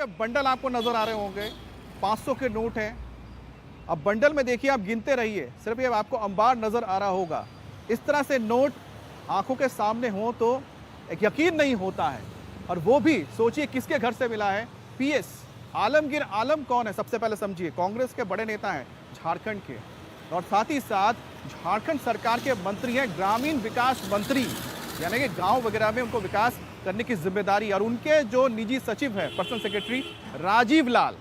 के बंडल आपको नजर आ रहे होंगे, 500 के नोट हैं। अब बंडल में देखिए, आप गिनते रहिए, सिर्फ ये आपको अंबार नजर आ रहा होगा। इस तरह से नोट आंखों के सामने हो तो एक यकीन नहीं होता है। और वो भी सोचिए किसके घर से मिला है, पीएस आलमगीर आलम कौन है, सबसे पहले समझिए। कांग्रेस के बड़े नेता हैं झारखंड के, और साथ ही साथ झारखंड सरकार के मंत्री हैं, ग्रामीण विकास मंत्री, यानी कि गांव वगैरह में उनको विकास करने की जिम्मेदारी। और उनके जो निजी सचिव हैं, पर्सनल सेक्रेटरी राजीव लाल,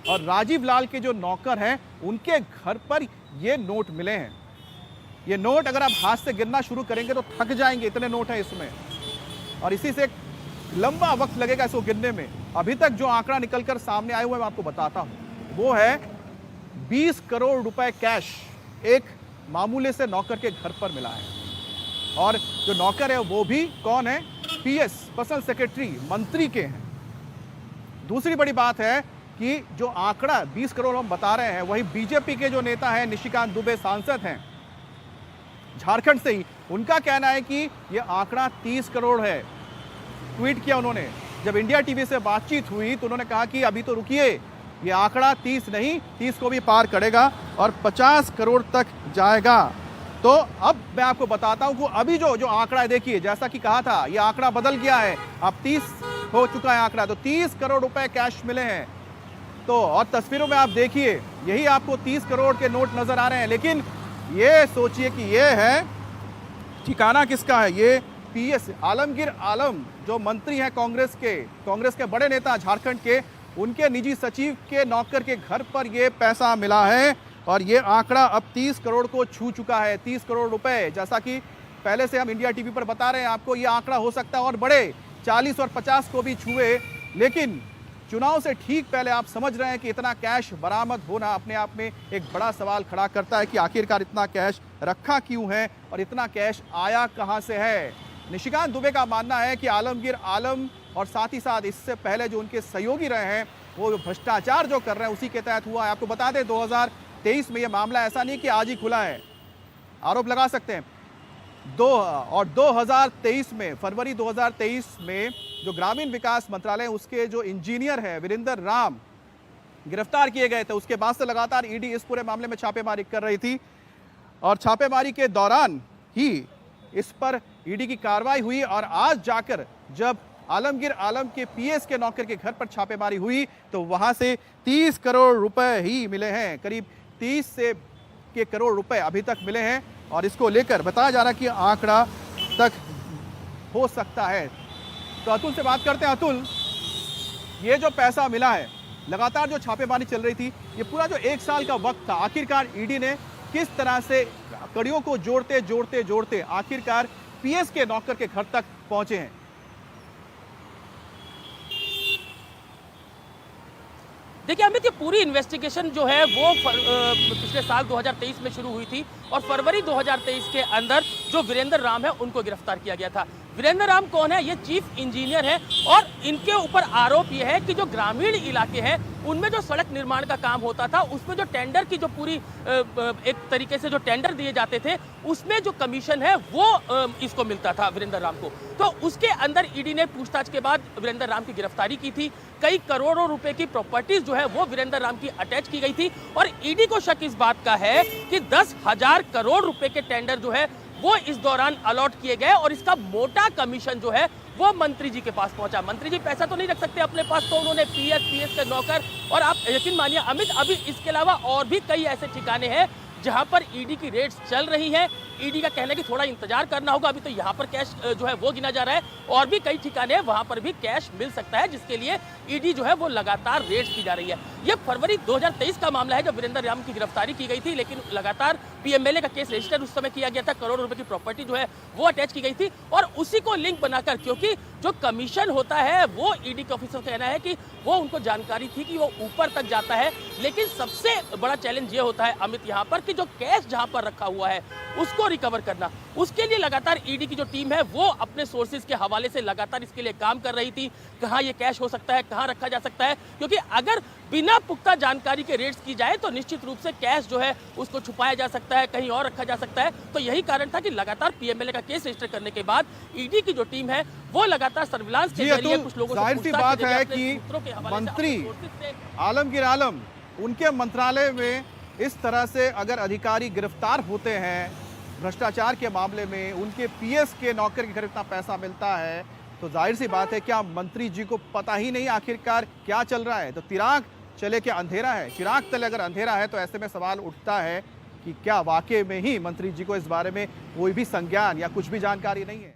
और राजीव लाल के जो नौकर हैं, उनके घर पर ये नोट मिले हैं। ये नोट अगर आप हाथ से गिनना शुरू करेंगे तो थक जाएंगे, इतने नोट हैं इसमें, और इसी से लंबा वक्त लगेगा इसको गिनने में। अभी तक जो आंकड़ा निकलकर सामने आए हुए मैं आपको बताता हूं, वो है 20 करोड़ रुपए कैश एक मामूले से नौकर के घर पर मिला है। और जो नौकर है वो भी कौन है, पीएस पर्सनल सेक्रेटरी मंत्री के हैं। दूसरी बड़ी बात है कि जो आंकड़ा 20 करोड़ हम बता रहे हैं, वही बीजेपी के जो नेता हैं निशिकांत दुबे, सांसद हैं झारखंड से ही, उनका कहना है कि यह आंकड़ा 30 करोड़ है। ट्वीट किया उन्होंने, जब इंडिया टीवी से बातचीत हुई तो उन्होंने कहा कि अभी तो रुकिए, ये आंकड़ा 30 नहीं, 30 को भी पार करेगा और 50 करोड़ तक जाएगा। तो अब मैं आपको बताता हूं कि अभी जो आंकड़ा है, देखिए जैसा कि कहा था, ये आंकड़ा बदल गया है, अब 30 हो चुका है आंकड़ा। तो 30 करोड़ रुपए कैश मिले हैं। तो और तस्वीरों में आप देखिए, यही आपको 30 करोड़ के नोट नजर आ रहे हैं। लेकिन ये सोचिए कि ये है ठिकाना किसका है, ये पीएस आलमगीर आलम जो मंत्री हैं कांग्रेस के बड़े नेता झारखंड के, उनके निजी सचिव के नौकर के घर पर ये पैसा मिला है। और ये आंकड़ा अब 30 करोड़ को छू चुका है, 30 करोड़ रुपए। जैसा कि पहले से हम इंडिया टीवी पर बता रहे हैं आपको, ये आंकड़ा हो सकता है और बड़े 40 और 50 को भी छुए। लेकिन चुनाव से ठीक पहले आप समझ रहे हैं कि इतना कैश बरामद होना अपने आप में एक बड़ा सवाल खड़ा करता है कि आखिरकार इतना कैश रखा क्यों है और इतना कैश आया कहां से है। निशिकांत दुबे का मानना है कि आलमगीर आलम और साथ ही साथ इससे पहले जो उनके सहयोगी रहे हैं, वो भ्रष्टाचार जो कर रहे हैं उसी के तहत हुआ है। आपको बता दें 2023 में यह मामला ऐसा नहीं कि आज ही खुला है, आरोप लगा सकते हैं। 2023 में, फरवरी 2023 में जो ग्रामीण विकास मंत्रालय, उसके जो इंजीनियर हैं वीरेंद्र राम, गिरफ्तार किए गए थे। उसके बाद से लगातार ईडी इस पूरे मामले में छापेमारी कर रही थी, और छापेमारी के दौरान ही इस पर ईडी की कार्रवाई हुई। और आज जाकर जब आलमगीर आलम के पीएस के नौकर के घर पर छापेमारी हुई तो वहां से 30 करोड़ रुपए ही मिले हैं। करीब 30 से के करोड़ रुपए अभी तक मिले हैं, और इसको लेकर बताया जा रहा है कि आंकड़ा तक हो सकता है। तो अतुल से बात करते हैं। अतुल, ये जो पैसा मिला है, लगातार जो छापेमारी चल रही थी, ये पूरा जो 1 साल का वक्त था, आखिरकार ईडी ने किस तरह से कड़ियों को जोड़ते आखिरकार पीएस के नौकर के घर तक पहुंचे हैं? देखिए अमित, ये पूरी इन्वेस्टिगेशन जो है वो पिछले साल 2023 में शुरू हुई थी, और फरवरी 2023 के अंदर जो वीरेंद्र राम है उनको गिरफ्तार किया गया था। वीरेंद्र राम कौन है? ये चीफ इंजीनियर है, और इनके ऊपर आरोप ये है कि जो ग्रामीण इलाके हैं उनमें जो सड़क निर्माण का काम होता था, उसमें जो टेंडर की जो पूरी एक तरीके से जो टेंडर दिए जाते थे, उसमें जो कमीशन है वो इसको मिलता था वीरेंद्र राम को। तो उसके अंदर ईडी ने पूछताछ के बाद वीरेंद्र राम की गिरफ्तारी की थी। कई करोड़ों रुपए की प्रॉपर्टीज जो है वो वीरेंद्र राम की अटैच की गई थी, और ईडी को शक इस बात का है कि 10,000 करोड़ रुपए के टेंडर जो है वो इस दौरान अलॉट किए गए, और इसका मोटा कमीशन जो है वो मंत्री जी के पास पहुंचा। मंत्री जी पैसा तो नहीं रख सकते अपने पास, तो उन्होंने पीएस के नौकर, और आप यकीन मानिए अमित, अभी इसके अलावा और भी कई ऐसे ठिकाने हैं जहां पर ईडी की रेड्स चल रही है। ईडी का कहना है कि थोड़ा इंतजार करना होगा, अभी तो यहाँ पर कैश जो है वो गिना जा रहा है, और भी कई ठिकाने हैं वहां पर भी कैश मिल सकता है, जिसके लिए ईडी जो है वो लगातार रेड्स की जा रही है। ये फरवरी 2023 का मामला है जब वीरेंद्र राम की गिरफ्तारी की गई थी, लेकिन लगातार पीएमएलए का केस रजिस्टर उस समय किया गया था, करोड़ों रुपए की प्रॉपर्टी जो है वो अटैच की गई थी, और उसी को लिंक बनाकर, क्योंकि जो कमीशन होता है वो ईडी के ऑफिसर का कहना है कि वो उनको जानकारी थी कि वो ऊपर तक जाता है। लेकिन सबसे बड़ा चैलेंज ये होता है अमित यहाँ पर कि जो कैश जहाँ पर रखा हुआ है उसको उसको रिकवर करना, उसके लिए लगातार ईडी की जो टीम है वो अपने सोर्सेज के हवाले से लगातार इसके लिए काम कर रही थी। कहाँ ये कैश हो सकता है, कहाँ रखा जा सकता है, क्योंकि अगर बिना पुख्ता जानकारी के रेड्स की जाए तो निश्चित रूप से कैश जो है उसको छुपाया जा सकता है, कहीं और रखा जा सकता है। तो यही कारण था कि लगातार पीएमएलए का केस रजिस्टर करने के बाद ईडी की जो टीम है वो लगातार सर्विलांस के जरिए कुछ लोगों से जाहिर सी बात है कि मंत्री आलमगीर आलम, उनके मंत्रालय में इस तरह से अगर अधिकारी गिरफ्तार होते हैं भ्रष्टाचार के मामले में, उनके पीएस के नौकर के घर इतना पैसा मिलता है, तो जाहिर सी बात है क्या मंत्री जी को पता ही नहीं आखिरकार क्या चल रहा है। तो चिराग चले क्या अंधेरा है, चिराग तले अगर अंधेरा है तो ऐसे में सवाल उठता है कि क्या वाकई में ही मंत्री जी को इस बारे में कोई भी संज्ञान या कुछ भी जानकारी नहीं है।